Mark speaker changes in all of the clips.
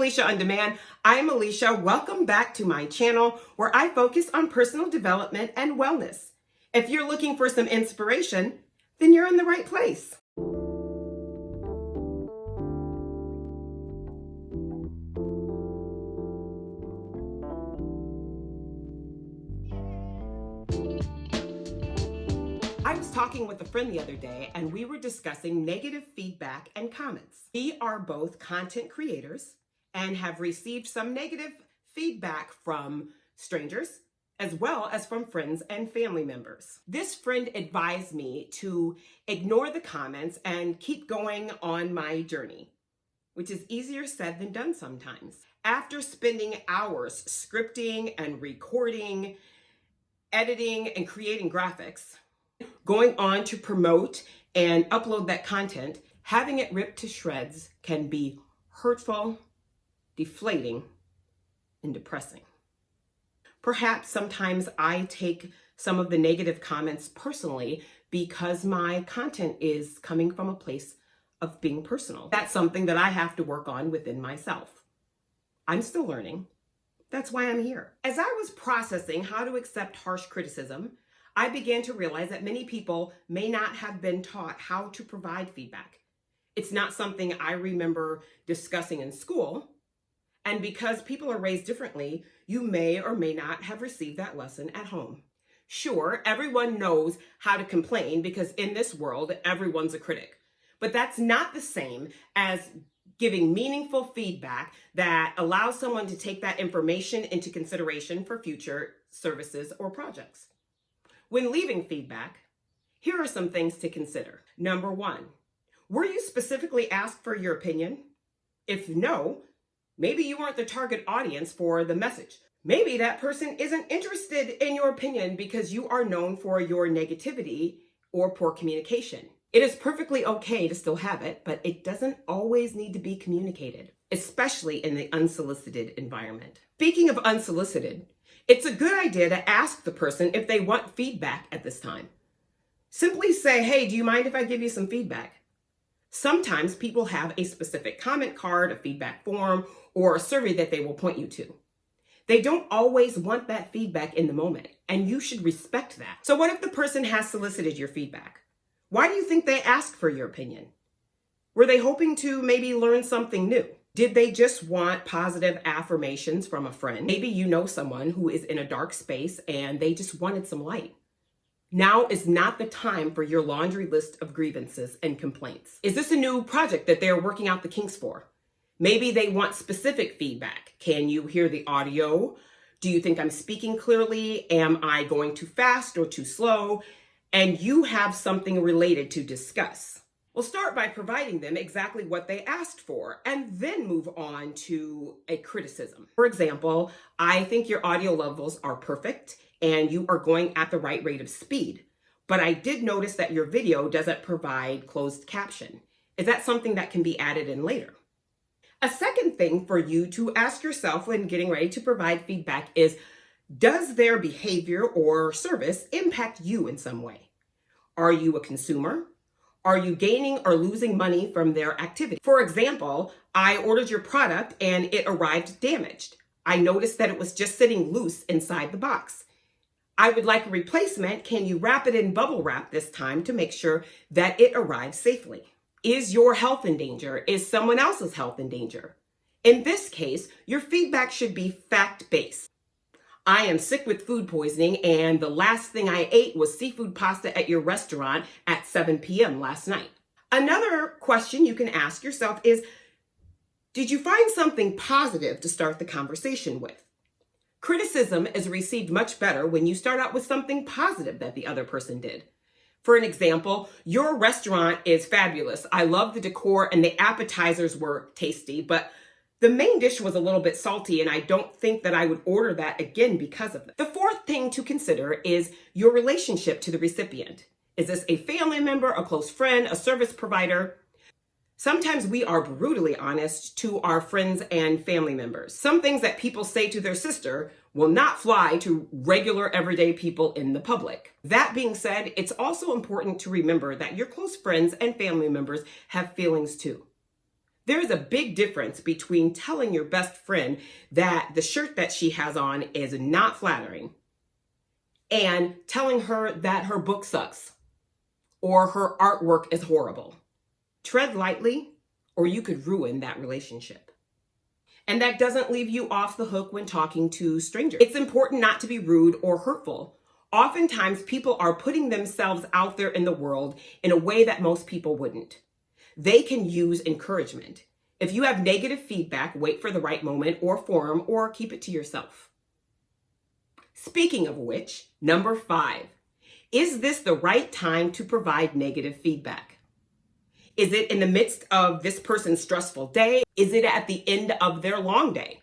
Speaker 1: Alicia on Demand. I'm Alicia. Welcome back to my channel where I focus on personal development and wellness. If you're looking for some inspiration, then you're in the right place. I was talking with a friend the other day and we were discussing negative feedback and comments. We are both content creators and have received some negative feedback from strangers as well as from friends and family members. This friend advised me to ignore the comments and keep going on my journey, which is easier said than done sometimes. After spending hours scripting and recording, editing and creating graphics, going on to promote and upload that content, having it ripped to shreds can be hurtful, deflating, and depressing. Perhaps sometimes I take some of the negative comments personally because my content is coming from a place of being personal. That's something that I have to work on within myself. I'm still learning. That's why I'm here. As I was processing how to accept harsh criticism, I began to realize that many people may not have been taught how to provide feedback. It's not something I remember discussing in school. And because people are raised differently, you may or may not have received that lesson at home. Sure, everyone knows how to complain because in this world, everyone's a critic. But that's not the same as giving meaningful feedback that allows someone to take that information into consideration for future services or projects. When leaving feedback, here are some things to consider. Number one, were you specifically asked for your opinion? If no, maybe you weren't the target audience for the message. Maybe that person isn't interested in your opinion because you are known for your negativity or poor communication. It is perfectly okay to still have it, but it doesn't always need to be communicated, especially in the unsolicited environment. Speaking of unsolicited, it's a good idea to ask the person if they want feedback at this time. Simply say, hey, do you mind if I give you some feedback? Sometimes people have a specific comment card, a feedback form, or a survey that they will point you to. They don't always want that feedback in the moment, and you should respect that. So what if the person has solicited your feedback? Why do you think they asked for your opinion? Were they hoping to maybe learn something new? Did they just want positive affirmations from a friend? Maybe you know someone who is in a dark space and they just wanted some light. Now is not the time for your laundry list of grievances and complaints. Is this a new project that they're working out the kinks for? Maybe they want specific feedback. Can you hear the audio? Do you think I'm speaking clearly? Am I going too fast or too slow? And you have something related to discuss. We'll start by providing them exactly what they asked for and then move on to a criticism. For example, I think your audio levels are perfect and you are going at the right rate of speed. But I did notice that your video doesn't provide closed caption. Is that something that can be added in later? A second thing for you to ask yourself when getting ready to provide feedback is, does their behavior or service impact you in some way? Are you a consumer? Are you gaining or losing money from their activity? For example, I ordered your product and it arrived damaged. I noticed that it was just sitting loose inside the box. I would like a replacement. Can you wrap it in bubble wrap this time to make sure that it arrives safely? Is your health in danger? Is someone else's health in danger? In this case, your feedback should be fact-based. I am sick with food poisoning and the last thing I ate was seafood pasta at your restaurant at 7 p.m. last night. Another question you can ask yourself is, did you find something positive to start the conversation with? Criticism is received much better when you start out with something positive that the other person did. For an example, your restaurant is fabulous. I love the decor and the appetizers were tasty, but the main dish was a little bit salty and I don't think that I would order that again because of that. The fourth thing to consider is your relationship to the recipient. Is this a family member, a close friend, a service provider? Sometimes we are brutally honest to our friends and family members. Some things that people say to their sister will not fly to regular everyday people in the public. That being said, it's also important to remember that your close friends and family members have feelings too. There's a big difference between telling your best friend that the shirt that she has on is not flattering and telling her that her book sucks or her artwork is horrible. Tread lightly, or you could ruin that relationship. And that doesn't leave you off the hook when talking to strangers. It's important not to be rude or hurtful. Oftentimes, people are putting themselves out there in the world in a way that most people wouldn't. They can use encouragement. If you have negative feedback, wait for the right moment or forum, or keep it to yourself. Speaking of which, number 5, is this the right time to provide negative feedback? Is it in the midst of this person's stressful day? Is it at the end of their long day?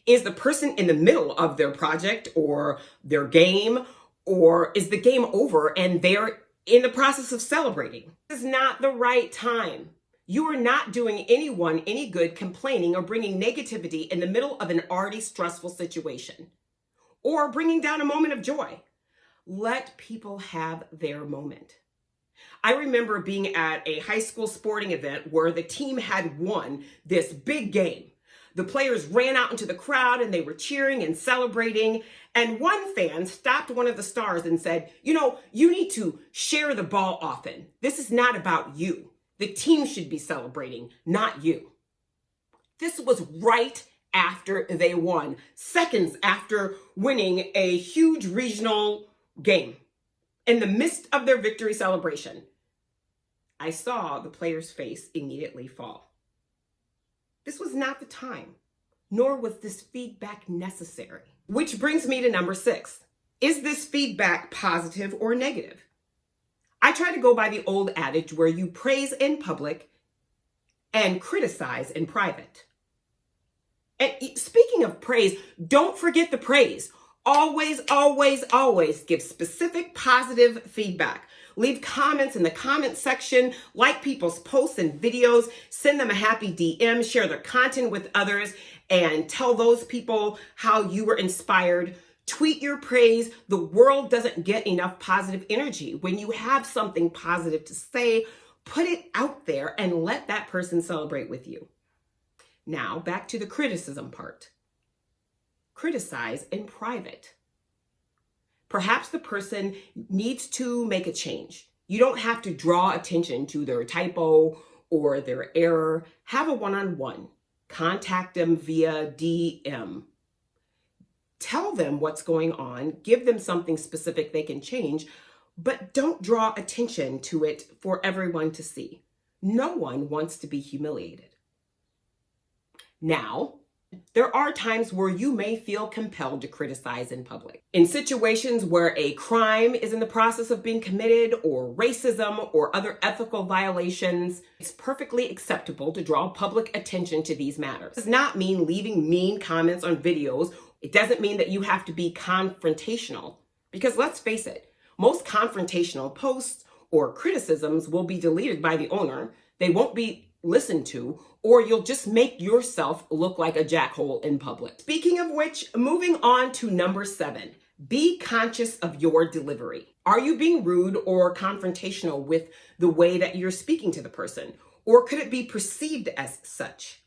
Speaker 1: Is the person in the middle of their project or their game, or is the game over and they're in the process of celebrating? This is not the right time. You are not doing anyone any good complaining or bringing negativity in the middle of an already stressful situation, or bringing down a moment of joy. Let people have their moment. I remember being at a high school sporting event where the team had won this big game. The players ran out into the crowd and they were cheering and celebrating. And one fan stopped one of the stars and said, you need to share the ball often. This is not about you. The team should be celebrating, not you. This was right after they won, seconds after winning a huge regional game. In the midst of their victory celebration, I saw the player's face immediately fall. This was not the time, nor was this feedback necessary. Which brings me to number 6. Is this feedback positive or negative? I try to go by the old adage where you praise in public and criticize in private. And speaking of praise, don't forget the praise. Always, always, always give specific positive feedback. Leave comments in the comment section, like people's posts and videos, send them a happy DM, share their content with others, and tell those people how you were inspired. Tweet your praise. The world doesn't get enough positive energy. When you have something positive to say, put it out there and let that person celebrate with you. Now, back to the criticism part. Criticize in private. Perhaps the person needs to make a change. You don't have to draw attention to their typo or their error. Have a one-on-one. Contact them via DM. Tell them what's going on. Give them something specific they can change, but don't draw attention to it for everyone to see. No one wants to be humiliated. Now, there are times where you may feel compelled to criticize in public. In situations where a crime is in the process of being committed, or racism or other ethical violations, it's perfectly acceptable to draw public attention to these matters. It does not mean leaving mean comments on videos. It doesn't mean that you have to be confrontational, because let's face it, most confrontational posts or criticisms will be deleted by the owner. They won't be listened to, or you'll just make yourself look like a jackhole in public. Speaking of which, moving on to number 7, be conscious of your delivery. Are you being rude or confrontational with the way that you're speaking to the person? Or could it be perceived as such?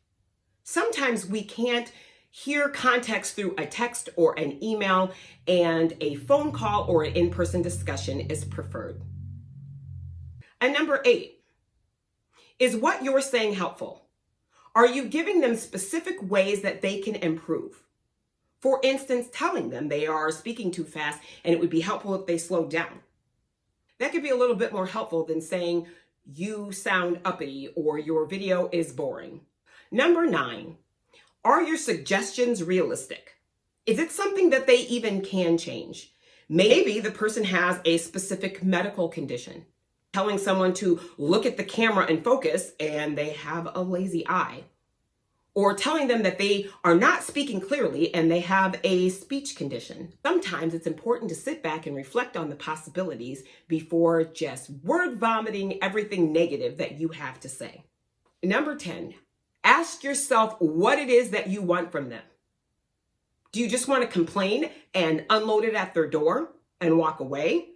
Speaker 1: Sometimes we can't hear context through a text or an email, and a phone call or an in-person discussion is preferred. And number 8, is what you're saying helpful? Are you giving them specific ways that they can improve? For instance, telling them they are speaking too fast and it would be helpful if they slowed down. That could be a little bit more helpful than saying you sound uppity or your video is boring. Number 9, are your suggestions realistic? Is it something that they even can change? Maybe the person has a specific medical condition. Telling someone to look at the camera and focus and they have a lazy eye. Or telling them that they are not speaking clearly and they have a speech condition. Sometimes it's important to sit back and reflect on the possibilities before just word vomiting everything negative that you have to say. Number 10, ask yourself what it is that you want from them. Do you just want to complain and unload it at their door and walk away?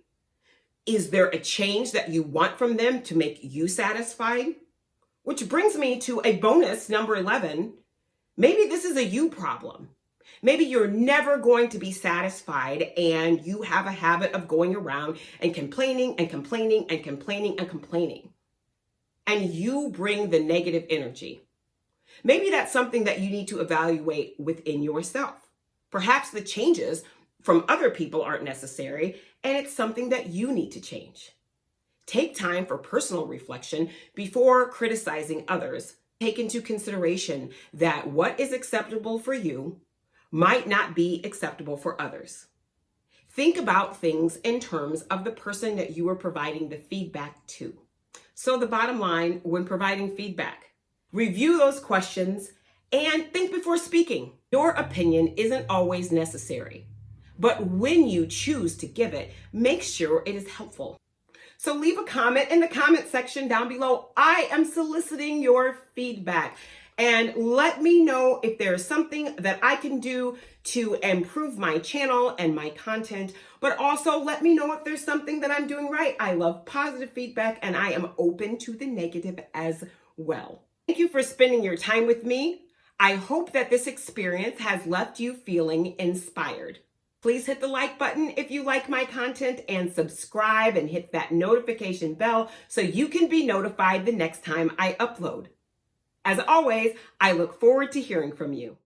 Speaker 1: Is there a change that you want from them to make you satisfied? Which brings me to a bonus, number 11. Maybe this is a you problem. Maybe you're never going to be satisfied and you have a habit of going around and complaining and complaining and complaining and complaining. And you bring the negative energy. Maybe that's something that you need to evaluate within yourself. Perhaps the changes from other people aren't necessary and it's something that you need to change. Take time for personal reflection before criticizing others. Take into consideration that what is acceptable for you might not be acceptable for others. Think about things in terms of the person that you are providing the feedback to. So the bottom line, when providing feedback, review those questions and think before speaking. Your opinion isn't always necessary, but when you choose to give it, make sure it is helpful. So leave a comment in the comment section down below. I am soliciting your feedback. And let me know if there's something that I can do to improve my channel and my content, but also let me know if there's something that I'm doing right. I love positive feedback and I am open to the negative as well. Thank you for spending your time with me. I hope that this experience has left you feeling inspired. Please hit the like button if you like my content and subscribe and hit that notification bell so you can be notified the next time I upload. As always, I look forward to hearing from you.